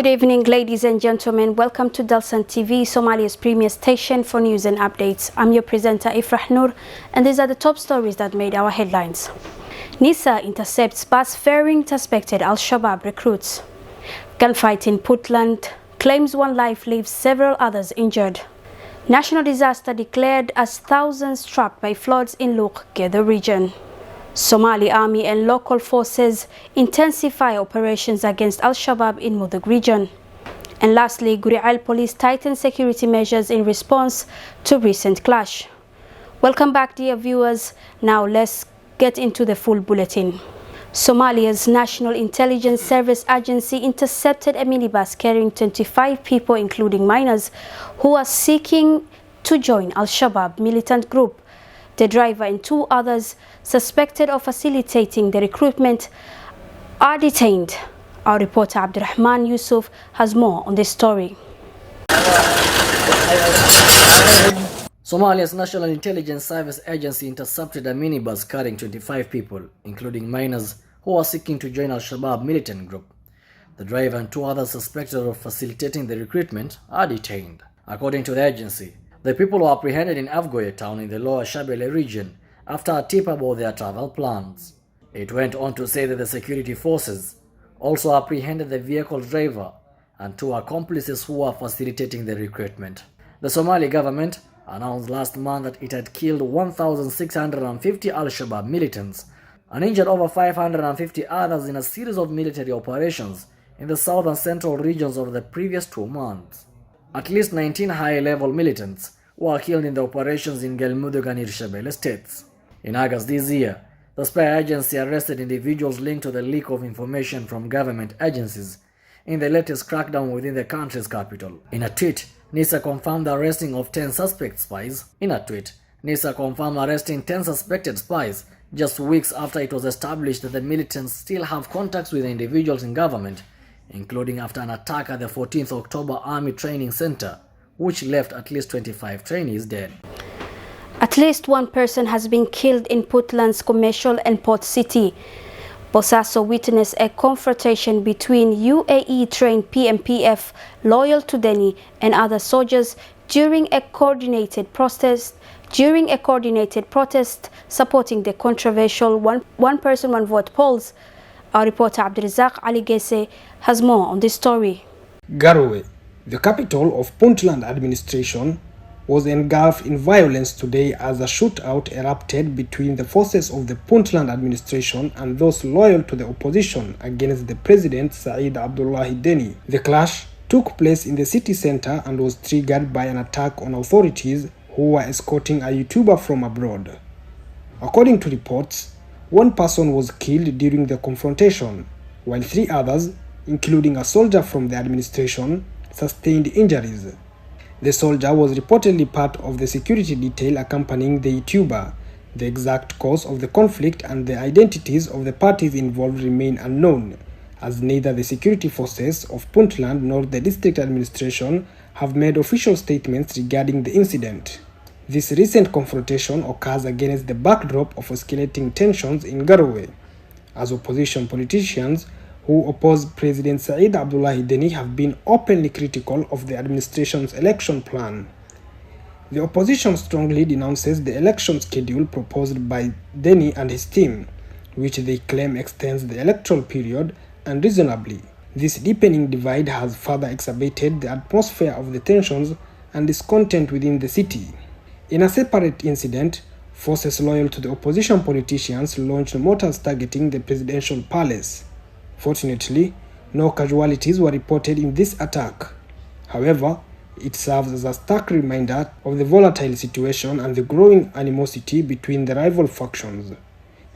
Good evening, ladies and gentlemen. Welcome to Dalsan TV, Somalia's premier station for news and updates. I'm your presenter, Ifrah Noor, and these are the top stories that made our headlines. NISA intercepts bus ferrying suspected Al-Shabaab recruits. Gunfight in Puntland claims one life, leaves several others injured. National disaster declared as thousands trapped by floods in Luq-Gedo region. Somali army and local forces intensify operations against Al-Shabaab in Mudug region. And lastly, Guriceel police tighten security measures in response to recent clash. Welcome back, dear viewers. Now let's get into the full bulletin. Somalia's National Intelligence Service Agency intercepted a minibus carrying 25 people, including minors, who are seeking to join Al-Shabaab militant group. The driver and two others suspected of facilitating the recruitment are detained. Our reporter Abdurrahman Yusuf has more on this story. Somalia's National Intelligence Service Agency intercepted a minibus carrying 25 people, including minors, who are seeking to join Al-Shabaab militant group. The driver and two others suspected of facilitating the recruitment are detained. According to the agency, the people were apprehended in Afgoye town in the lower Shabelle region after a tip about their travel plans. It went on to say that the security forces also apprehended the vehicle driver and two accomplices who were facilitating the recruitment. The Somali government announced last month that it had killed 1,650 Al-Shabaab militants and injured over 550 others in a series of military operations in the south and central regions over the previous 2 months. At least 19 high-level militants were killed in the operations in Galmudug and Hirshabelle states. In August this year, the spy agency arrested individuals linked to the leak of information from government agencies in the latest crackdown within the country's capital. In a tweet, NISA confirmed the arresting of 10 suspect spies. NISA confirmed arresting 10 suspected spies just weeks after it was established that the militants still have contacts with the individuals in government, including after an attack at the 14th October Army Training Center, which left at least 25 trainees dead. At least one person has been killed in Puntland's commercial and port city. Bosaso witnessed a confrontation between UAE-trained PMPF loyal to Deni and other soldiers during a coordinated protest supporting the controversial one person, one vote polls. Our reporter Abdirazak Ali Gese has more on this story. Garowe, the capital of Puntland administration, was engulfed in violence today as a shootout erupted between the forces of the Puntland administration and those loyal to the opposition against the president Said Abdullahi Deni. The clash took place in the city center and was triggered by an attack on authorities who were escorting a YouTuber from abroad. According to reports, one person was killed during the confrontation, while 3 others, including a soldier from the administration, sustained injuries. The soldier was reportedly part of the security detail accompanying the YouTuber. The exact cause of the conflict and the identities of the parties involved remain unknown, as neither the security forces of Puntland nor the district administration have made official statements regarding the incident. This recent confrontation occurs against the backdrop of escalating tensions in Garowe, as opposition politicians who oppose President Said Abdullahi Deni have been openly critical of the administration's election plan. The opposition strongly denounces the election schedule proposed by Deni and his team, which they claim extends the electoral period unreasonably. This deepening divide has further exacerbated the atmosphere of the tensions and discontent within the city. In a separate incident, forces loyal to the opposition politicians launched mortars targeting the presidential palace. Fortunately, no casualties were reported in this attack. However, it serves as a stark reminder of the volatile situation and the growing animosity between the rival factions.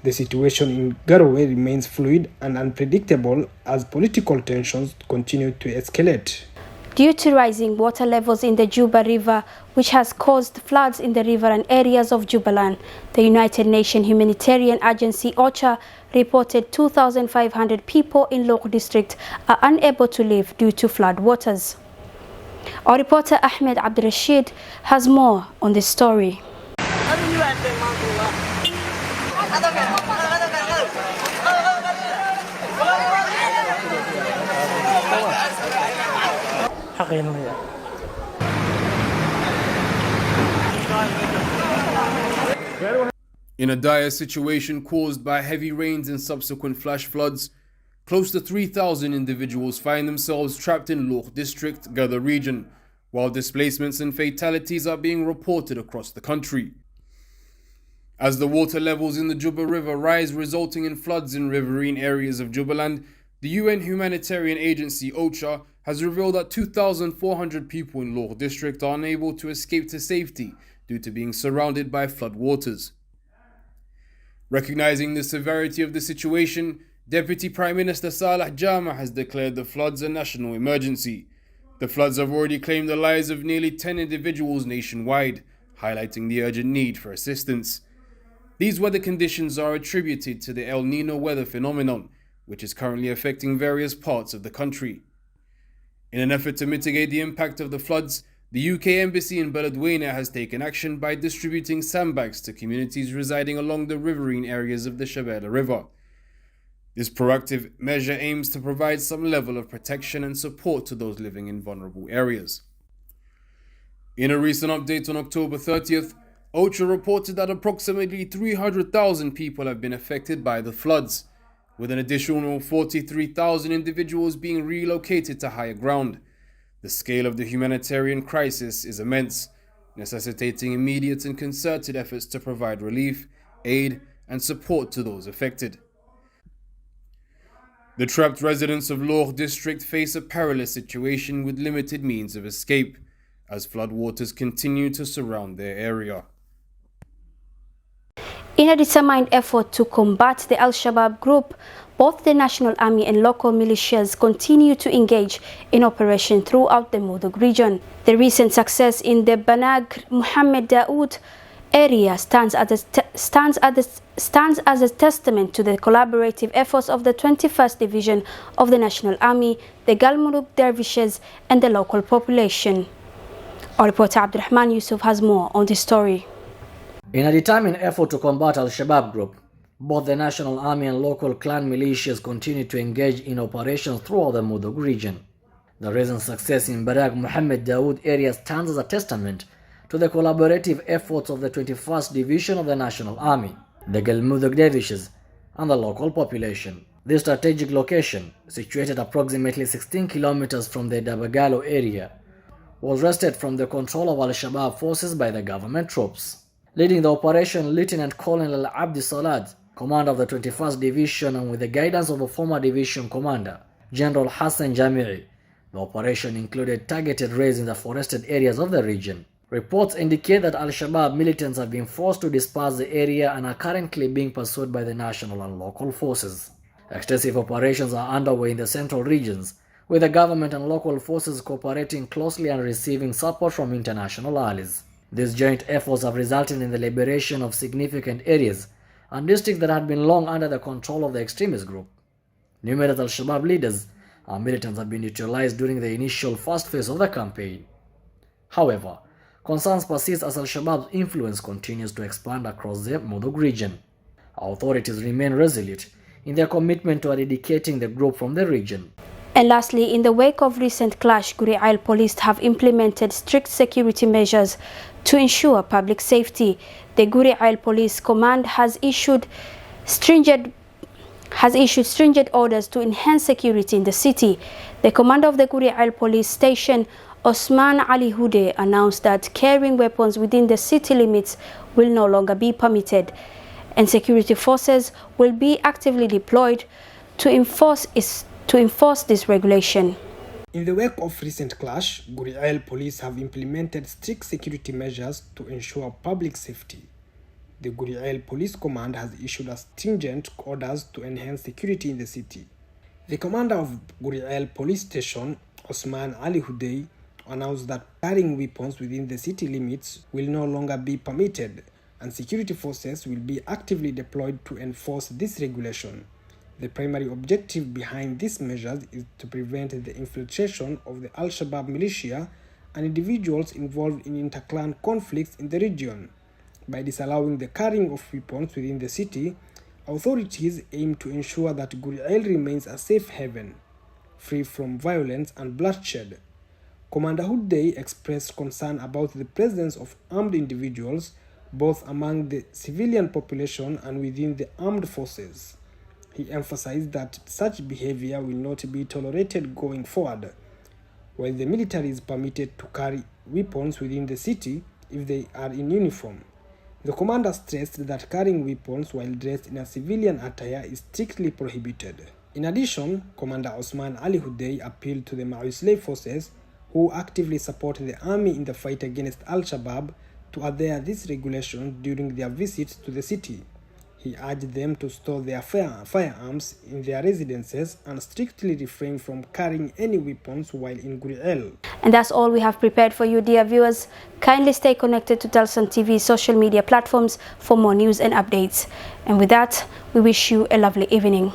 The situation in Garowe remains fluid and unpredictable as political tensions continue to escalate. Due to rising water levels in the Juba River, which has caused floods in the river and areas of Jubaland, the United Nations Humanitarian Agency OCHA reported 2,500 people in Luq district are unable to live due to flood waters. Our reporter Ahmed Abdurrashid has more on this story. In a dire situation caused by heavy rains and subsequent flash floods, close to 3,000 individuals find themselves trapped in Lour district, Gaza region, while displacements and fatalities are being reported across the country. As the water levels in the Juba River rise, resulting in floods in riverine areas of Jubaland, the UN humanitarian agency OCHA has revealed that 2,400 people in Lour district are unable to escape to safety due to being surrounded by flood waters. Recognizing the severity of the situation, Deputy Prime Minister Salah Jama has declared the floods a national emergency. The floods have already claimed the lives of nearly 10 individuals nationwide, highlighting the urgent need for assistance. These weather conditions are attributed to the El Nino weather phenomenon, which is currently affecting various parts of the country. In an effort to mitigate the impact of the floods, the UK Embassy in Beledweyne has taken action by distributing sandbags to communities residing along the riverine areas of the Shabelle River. This proactive measure aims to provide some level of protection and support to those living in vulnerable areas. In a recent update on October 30th, OCHA reported that approximately 300,000 people have been affected by the floods, with an additional 43,000 individuals being relocated to higher ground. The scale of the humanitarian crisis is immense, necessitating immediate and concerted efforts to provide relief, aid, and support to those affected. The trapped residents of Lour district face a perilous situation with limited means of escape, as floodwaters continue to surround their area. In a determined effort to combat the Al-Shabaab group, both the National Army and local militias continue to engage in operation throughout the Mudug region. The recent success in the Banag Muhammad Daoud area stands as a testament to the collaborative efforts of the 21st Division of the National Army, the Galmudug Dervishes, and the local population. Our reporter Abdurrahman Yusuf has more on this story. In a determined effort to combat Al-Shabaab group, both the National Army and local clan militias continue to engage in operations throughout the Mudug region. The recent success in Barag Muhammad Daoud area stands as a testament to the collaborative efforts of the 21st Division of the National Army, the Galmudug Dervishes, and the local population. This strategic location, situated approximately 16 kilometers from the Dabagalo area, was wrested from the control of Al-Shabaab forces by the government troops. Leading the operation, Lieutenant Colonel Abdi Salad, commander of the 21st Division, and with the guidance of a former division commander, General Hassan Jamii, the operation included targeted raids in the forested areas of the region. Reports indicate that Al-Shabaab militants have been forced to disperse the area and are currently being pursued by the national and local forces. Extensive operations are underway in the central regions, with the government and local forces cooperating closely and receiving support from international allies. These joint efforts have resulted in the liberation of significant areas and districts that had been long under the control of the extremist group. Numerous Al-Shabaab leaders and militants have been neutralized during the initial first phase of the campaign. However, concerns persist as Al-Shabaab's influence continues to expand across the Mudug region. Authorities remain resolute in their commitment to eradicating the group from the region. And lastly, in the wake of recent clash, Guri'al police have implemented strict security measures to ensure public safety. The Guri'al Police Command has issued stringent orders to enhance security in the city. The commander of the Guri'al police station, Osman Ali Hude, announced that carrying weapons within the city limits will no longer be permitted, and security forces will be actively deployed to enforce this regulation. In the wake of recent clash, Guri'al police have implemented strict security measures to ensure public safety. The Guri'al Police Command has issued stringent orders to enhance security in the city. The commander of Guri'al Police Station, Osman Ali Hudey, announced that carrying weapons within the city limits will no longer be permitted, and security forces will be actively deployed to enforce this regulation. The primary objective behind these measures is to prevent the infiltration of the Al-Shabaab militia and individuals involved in inter-clan conflicts in the region. By disallowing the carrying of weapons within the city, authorities aim to ensure that Guri'al remains a safe haven, free from violence and bloodshed. Commander Hudday expressed concern about the presence of armed individuals both among the civilian population and within the armed forces. He emphasized that such behavior will not be tolerated going forward, while the military is permitted to carry weapons within the city if they are in uniform. The commander stressed that carrying weapons while dressed in a civilian attire is strictly prohibited. In addition, Commander Osman Ali Hudday appealed to the Mawisley forces, who actively support the army in the fight against Al-Shabaab, to adhere this regulation during their visit to the city. He urged them to store their firearms in their residences and strictly refrain from carrying any weapons while in Guriel. And that's all we have prepared for you, dear viewers. Kindly stay connected to Dalsan TV's social media platforms for more news and updates. And with that, we wish you a lovely evening.